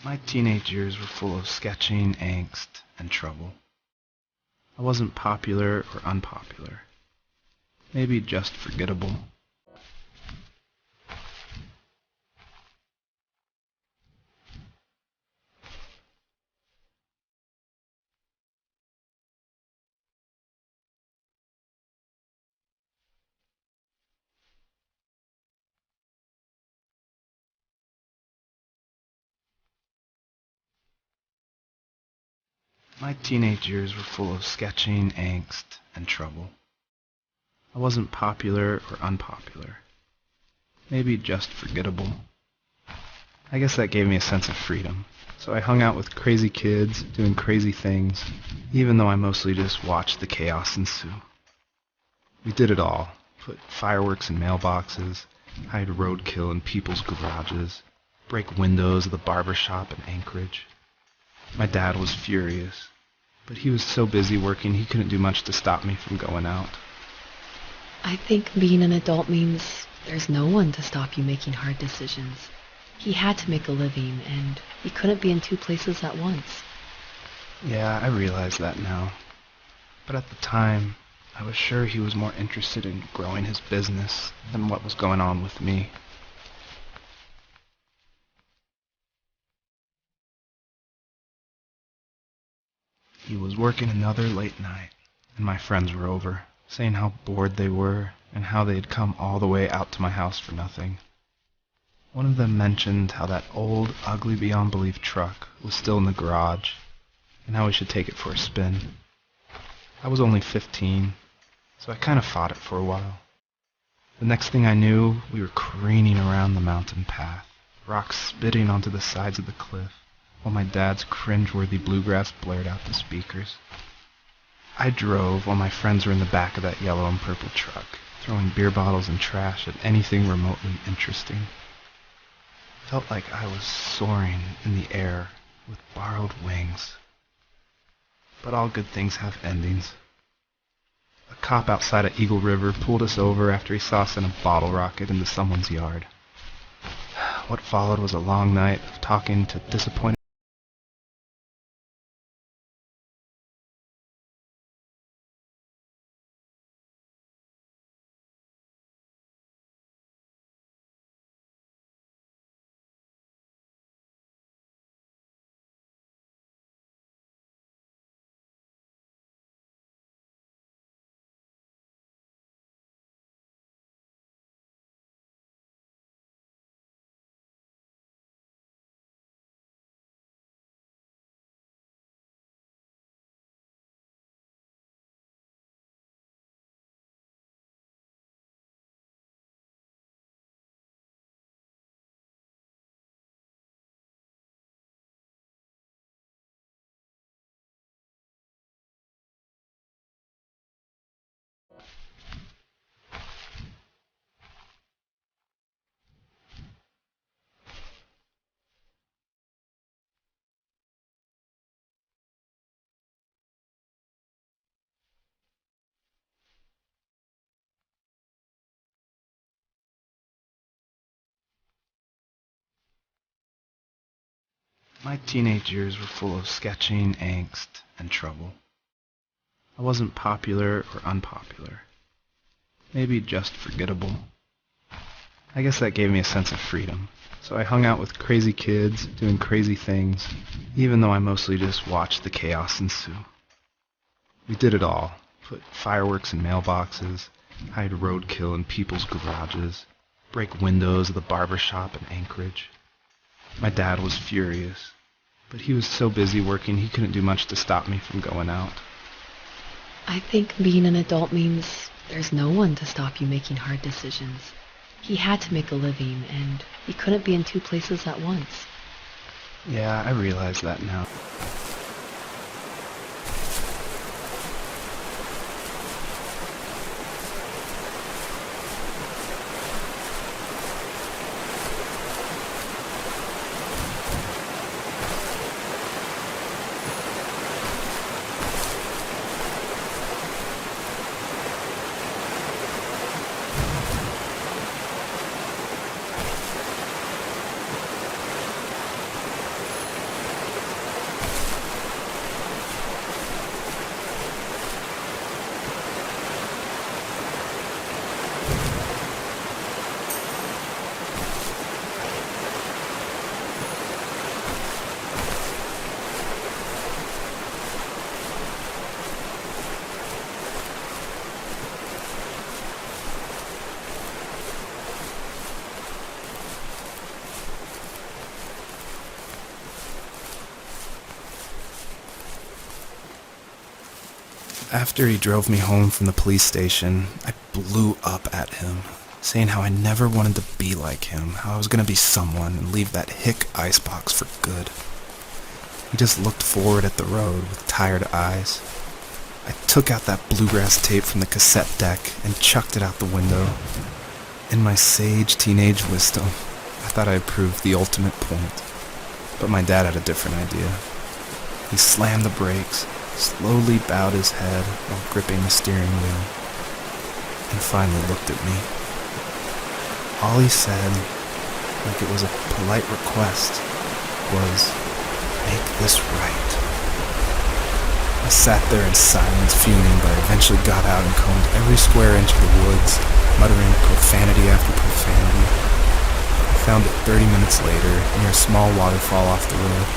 My teenage years were full of sketching, angst, and trouble. I wasn't popular or unpopular. Maybe just forgettable. My teenage years were full of sketching, angst, and trouble. I wasn't popular or unpopular. Maybe just forgettable. I guess that gave me a sense of freedom. So I hung out with crazy kids, doing crazy things, even though I mostly just watched the chaos ensue. We did it all. Put fireworks in mailboxes, hide roadkill in people's garages, break windows of the barber shop in Anchorage. My dad was furious, but he was so busy working he couldn't do much to stop me from going out. I think being an adult means there's no one to stop you making hard decisions. He had to make a living, and he couldn't be in two places at once. Yeah, I realize that now. But at the time, I was sure he was more interested in growing his business than what was going on with me. He was working another late night, and my friends were over, saying how bored they were and how they had come all the way out to my house for nothing. One of them mentioned how that old, ugly beyond belief truck was still in the garage, and how we should take it for a spin. I was only 15, so I kind of fought it for a while. The next thing I knew, we were careening around the mountain path, rocks spitting onto the sides of the cliff, while my dad's cringe-worthy bluegrass blared out the speakers. I drove while my friends were in the back of that yellow and purple truck, throwing beer bottles and trash at anything remotely interesting. Felt like I was soaring in the air with borrowed wings. But all good things have endings. A cop outside of Eagle River pulled us over after he saw us in a bottle rocket into someone's yard. What followed was a long night of talking to disappointed My teenage years were full of sketching, angst, and trouble. I wasn't popular or unpopular. Maybe just forgettable. I guess that gave me a sense of freedom. So I hung out with crazy kids, doing crazy things, even though I mostly just watched the chaos ensue. We did it all. Put fireworks in mailboxes, hide roadkill in people's garages, break windows of the barber shop in Anchorage. My dad was furious, but he was so busy working he couldn't do much to stop me from going out. I think being an adult means there's no one to stop you making hard decisions. He had to make a living, and he couldn't be in two places at once. Yeah, I realize that now. After he drove me home from the police station, I blew up at him, saying how I never wanted to be like him, how I was going to be someone and leave that hick icebox for good. He just looked forward at the road with tired eyes. I took out that bluegrass tape from the cassette deck and chucked it out the window. In my sage teenage wisdom, I thought I had proved the ultimate point. But my dad had a different idea. He slammed the brakes, slowly bowed his head while gripping the steering wheel, and finally looked at me. All he said, like it was a polite request, was, "Make this right." I sat there in silence, fuming, but I eventually got out and combed every square inch of the woods, muttering profanity after profanity. I found it 30 minutes later, near a small waterfall off the road.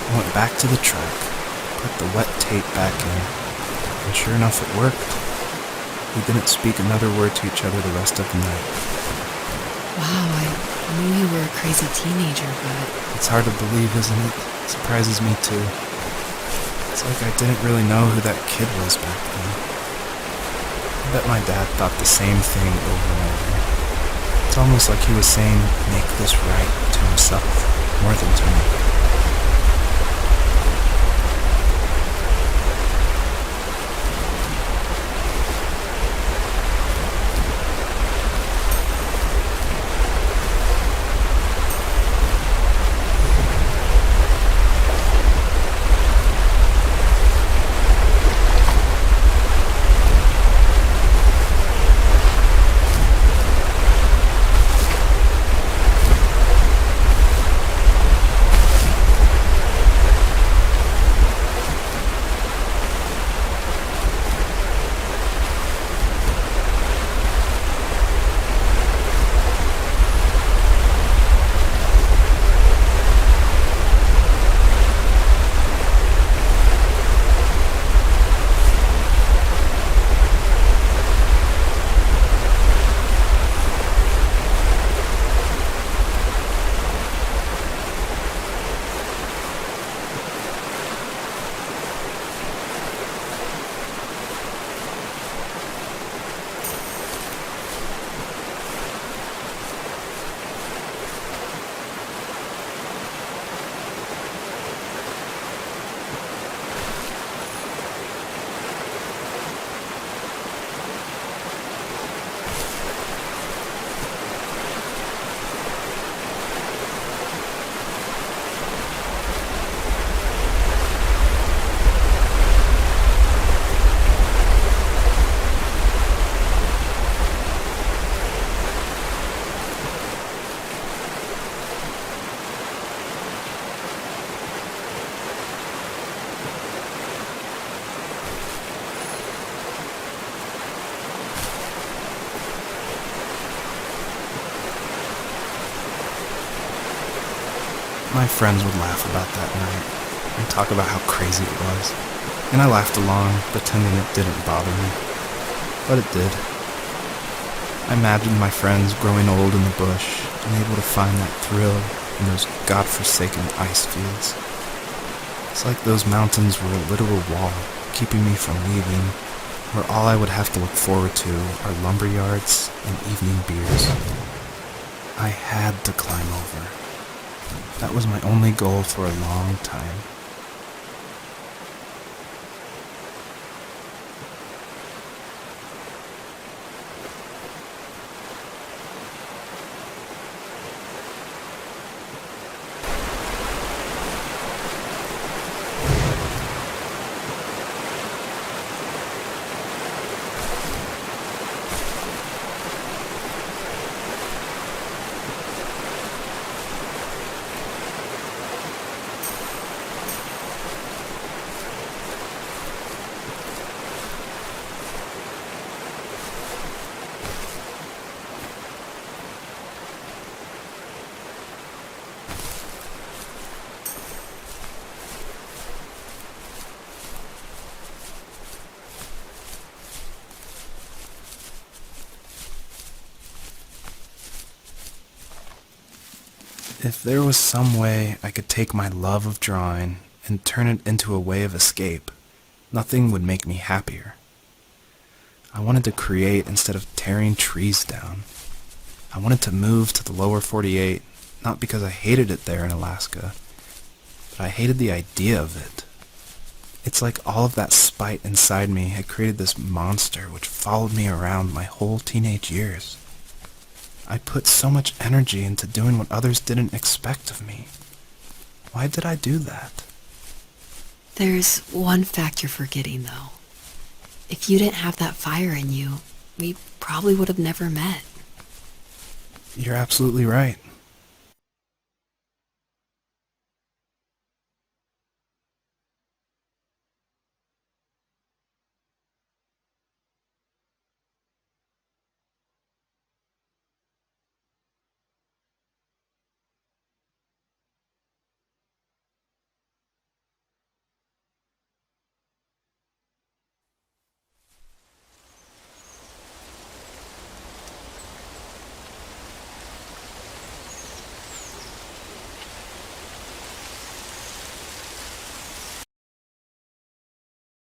I went back to the truck, put the wet tape back in, and sure enough it worked. We didn't speak another word to each other the rest of the night. Wow, I knew you were a crazy teenager, but... It's hard to believe, isn't it? It surprises me too. It's like I didn't really know who that kid was back then. I bet my dad thought the same thing over and over. It's almost like he was saying, "Make this right," to himself, more than to me. My friends would laugh about that night and talk about how crazy it was, and I laughed along, pretending it didn't bother me. But it did. I imagined my friends growing old in the bush and able to find that thrill in those godforsaken ice fields. It's like those mountains were a literal wall, keeping me from leaving, where all I would have to look forward to are lumber yards and evening beers. I had to climb over. That was my only goal for a long time. If there was some way I could take my love of drawing and turn it into a way of escape, Nothing would make me happier. I wanted to create instead of tearing trees down. I wanted to move to the lower 48, not because I hated it there in Alaska, but I hated the idea of it. It's like all of that spite inside me had created this monster which followed me around my whole teenage years. I put so much energy into doing what others didn't expect of me. Why did I do that? There's one fact you're forgetting, though. If you didn't have that fire in you, we probably would have never met. You're absolutely right.